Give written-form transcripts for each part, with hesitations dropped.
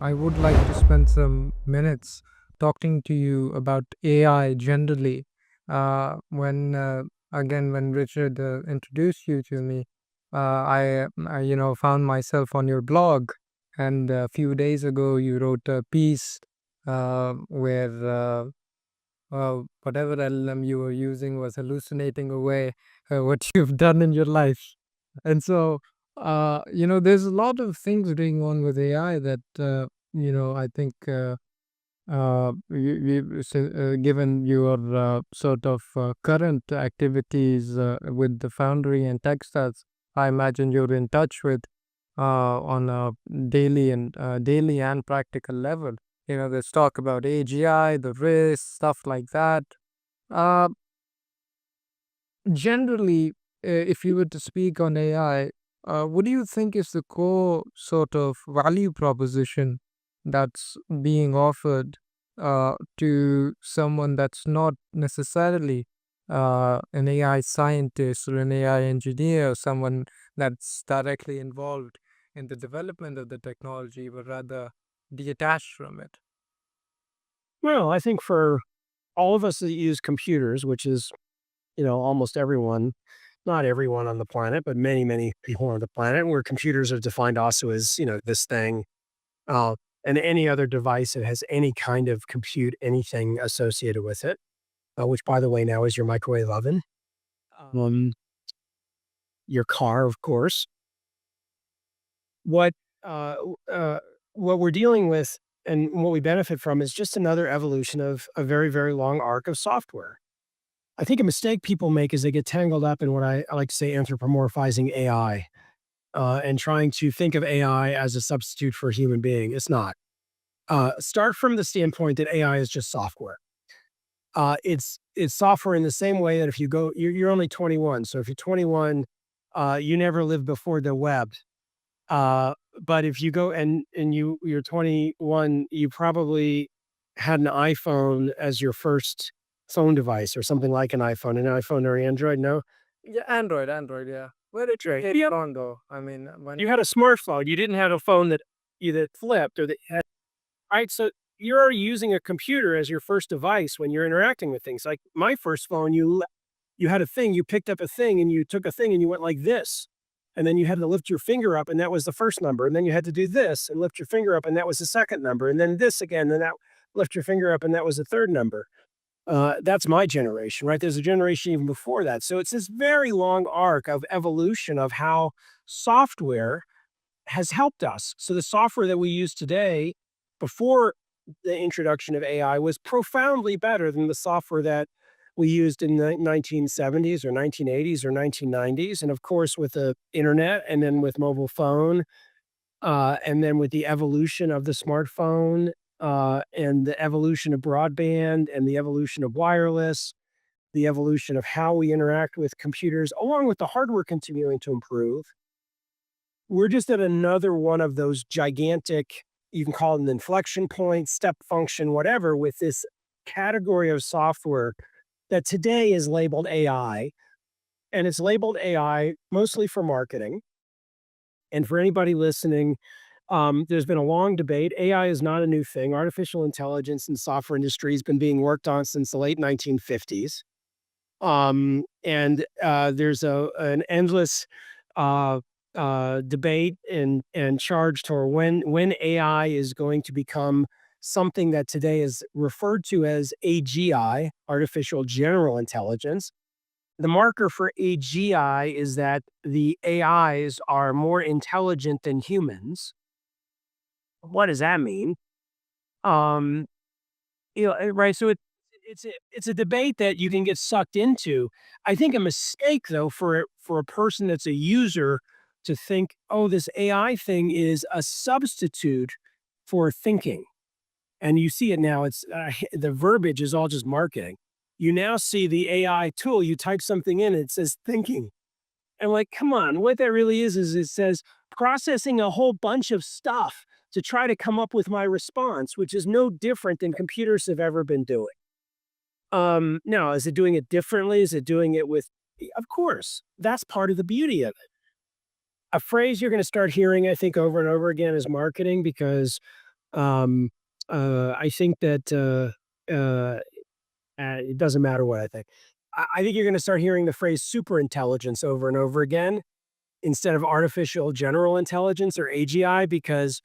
I would like to spend some minutes talking to you about AI generally. When Richard introduced you to me, I found myself on your blog, and a few days ago you wrote a piece where whatever LLM you were using was hallucinating away what you've done in your life. And so, there's a lot of things going on with AI that, I think, given your sort of current activities with the Foundry and Techstats, I imagine you're in touch with on a daily and practical level. There's talk about AGI, the risk, stuff like that. Uh, Generally, if you were to speak on AI, what do you think is the core sort of value proposition that's being offered to someone that's not necessarily an AI scientist or an AI engineer, or someone that's directly involved in the development of the technology, but rather detached from it? Well, I think for all of us that use computers, which is, almost everyone, not everyone on the planet, but many, many people on the planet, where computers are defined also as, this thing, uh, and any other device that has any kind of compute, anything associated with it, which by the way, now is your microwave oven, um, your car, of course. What, uh, what we're dealing with and what we benefit from is just another evolution of a very, very long arc of software. I think a mistake people make is they get tangled up in what I like to say anthropomorphizing AI, and trying to think of AI as a substitute for a human being. It's not. Start from the standpoint that AI is just software. It's software in the same way that if you go, you're only 21. So if you're 21, you never lived before the web. But if you go and you're 21, you probably had an iPhone as your first phone device or something like an iPhone or Android, no? Yeah, Android, yeah. Where did Right. it Yep. on though? I mean, when You had a smartphone, you didn't have a phone that either flipped or that had right, so you're already using a computer as your first device when you're interacting with things. Like my first phone, you had a thing, you picked up a thing and you took a thing and you went like this. And then you had to lift your finger up and that was the first number. And then you had to do this and lift your finger up and that was the second number. And then this again, and that lift your finger up and that was the third number. That's my generation, right? There's a generation even before that. So it's this very long arc of evolution of how software has helped us. So the software that we use today before the introduction of AI was profoundly better than the software that we used in the 1970s or 1980s or 1990s. And of course, with the internet and then with mobile phone, and then with the evolution of the smartphone, and the evolution of broadband and the evolution of wireless, the evolution of how we interact with computers, along with the hardware continuing to improve, we're just at another one of those gigantic, you can call it an inflection point, step function, whatever, with this category of software that today is labeled AI. And it's labeled AI mostly for marketing. And for anybody listening, there's been a long debate. AI is not a new thing. Artificial intelligence in software industry has been being worked on since the late 1950s. And there's an endless uh, debate and charge toward when AI is going to become something that today is referred to as AGI, artificial general intelligence. The marker for AGI is that the AIs are more intelligent than humans. What does that mean? Um, right. So it's a debate that you can get sucked into. I think a mistake though for a person that's a user to think, oh, this AI thing is a substitute for thinking. And you see it now. It's the verbiage is all just marketing. You now see the AI tool. You type something in, it says thinking. And like, come on, what that really is it says processing a whole bunch of stuff to try to come up with my response, which is no different than computers have ever been doing. Now, is it doing it differently? Is it doing it with of course, that's part of the beauty of it. A phrase you're gonna start hearing, I think, over and over again is marketing because Um, I think that it doesn't matter what I think. I think you're going to start hearing the phrase super intelligence over and over again instead of artificial general intelligence or AGI because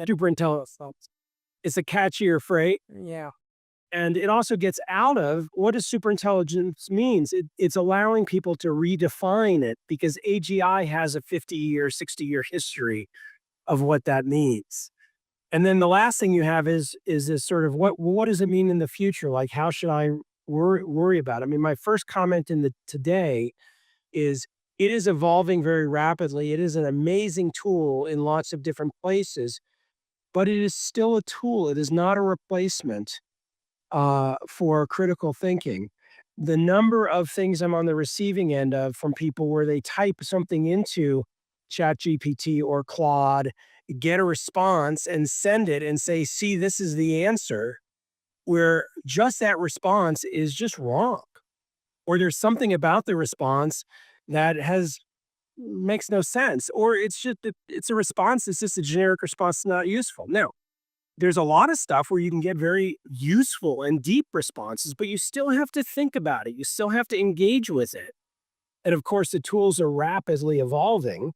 super intelligence is a catchier phrase. Yeah. And it also gets out of what does super intelligence means? It's allowing people to redefine it because AGI has a 50-year, 60-year history of what that means. And then the last thing you have is this sort of what does it mean in the future? Like how should I worry about it? I mean, my first comment in the today is it is evolving very rapidly. It is an amazing tool in lots of different places, but it is still a tool. It is not a replacement for critical thinking. The number of things I'm on the receiving end of from people where they type something into ChatGPT or Claude, get a response and send it and say, see, this is the answer, where just that response is just wrong. Or there's something about the response that has makes no sense. Or it's just it's a response, it's just a generic response, not useful. Now, there's a lot of stuff where you can get very useful and deep responses, but you still have to think about it. You still have to engage with it. And of course, the tools are rapidly evolving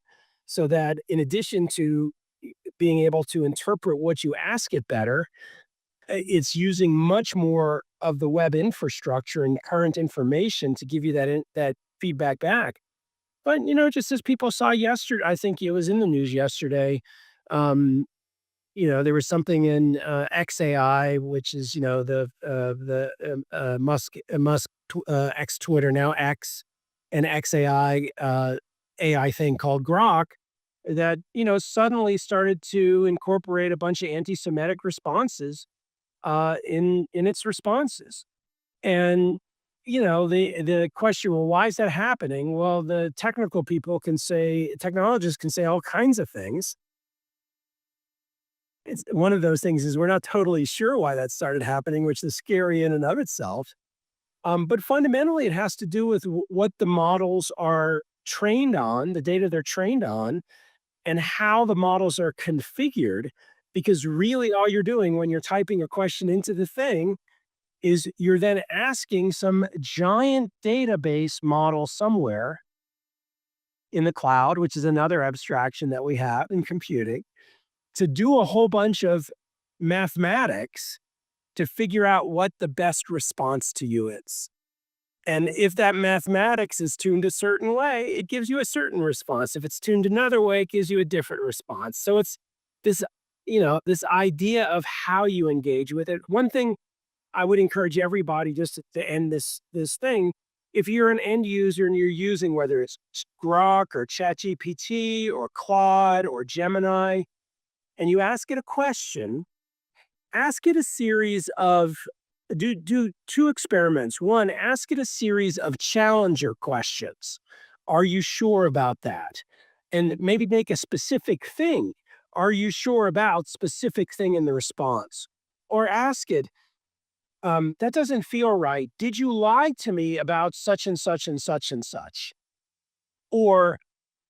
so that in addition to being able to interpret what you ask it better, it's using much more of the web infrastructure and current information to give you that feedback back. But just as people saw yesterday, I think it was in the news yesterday. Um, there was something in XAI, which is the Musk X Twitter now X and XAI AI thing called Grok that suddenly started to incorporate a bunch of anti-Semitic responses in its responses. And the question, well, why is that happening? Well, the technologists can say all kinds of things. It's one of those things is we're not totally sure why that started happening, which is scary in and of itself. But fundamentally, it has to do with what the models are trained on, the data they're trained on, and how the models are configured. Because really, all you're doing when you're typing a question into the thing is you're then asking some giant database model somewhere in the cloud, which is another abstraction that we have in computing, to do a whole bunch of mathematics to figure out what the best response to you is. And if that mathematics is tuned a certain way, it gives you a certain response. If it's tuned another way, it gives you a different response. So it's this, this idea of how you engage with it. One thing I would encourage everybody just to end this thing. If you're an end user and you're using whether it's Grok or ChatGPT or Claude or Gemini, and you ask it a question, ask it a series of do two experiments. One, ask it a series of challenger questions. Are you sure about that? And maybe make a specific thing. Are you sure about specific thing in the response? Or ask it, that doesn't feel right. Did you lie to me about such and such and such and such? Or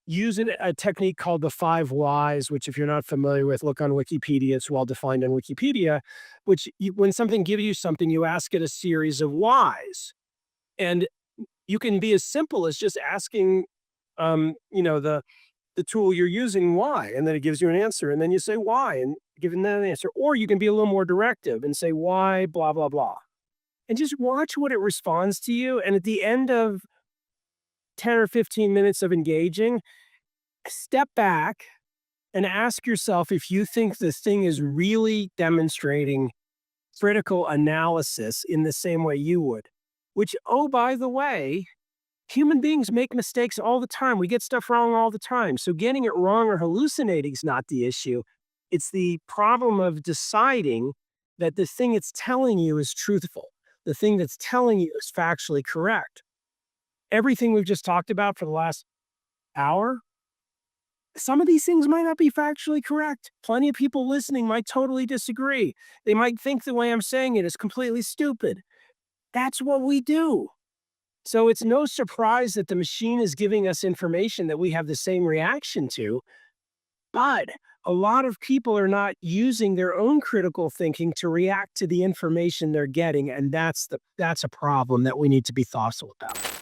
use a technique called the 5 whys, which if you're not familiar with, look on Wikipedia. It's well defined on Wikipedia, which when something gives you something, you ask it a series of whys. And you can be as simple as just asking, the tool you're using why, and then it gives you an answer. And then you say why and giving that an answer. Or you can be a little more directive and say why, blah, blah, blah. And just watch what it responds to you. And at the end of 10 or 15 minutes of engaging, step back and ask yourself if you think this thing is really demonstrating critical analysis in the same way you would. Which, oh, by the way, human beings make mistakes all the time. We get stuff wrong all the time. So getting it wrong or hallucinating is not the issue. It's the problem of deciding that the thing it's telling you is truthful. The thing that's telling you is factually correct. Everything we've just talked about for the last hour, some of these things might not be factually correct. Plenty of people listening might totally disagree. They might think the way I'm saying it is completely stupid. That's what we do. So it's no surprise that the machine is giving us information that we have the same reaction to. But a lot of people are not using their own critical thinking to react to the information they're getting, and that's a problem that we need to be thoughtful about.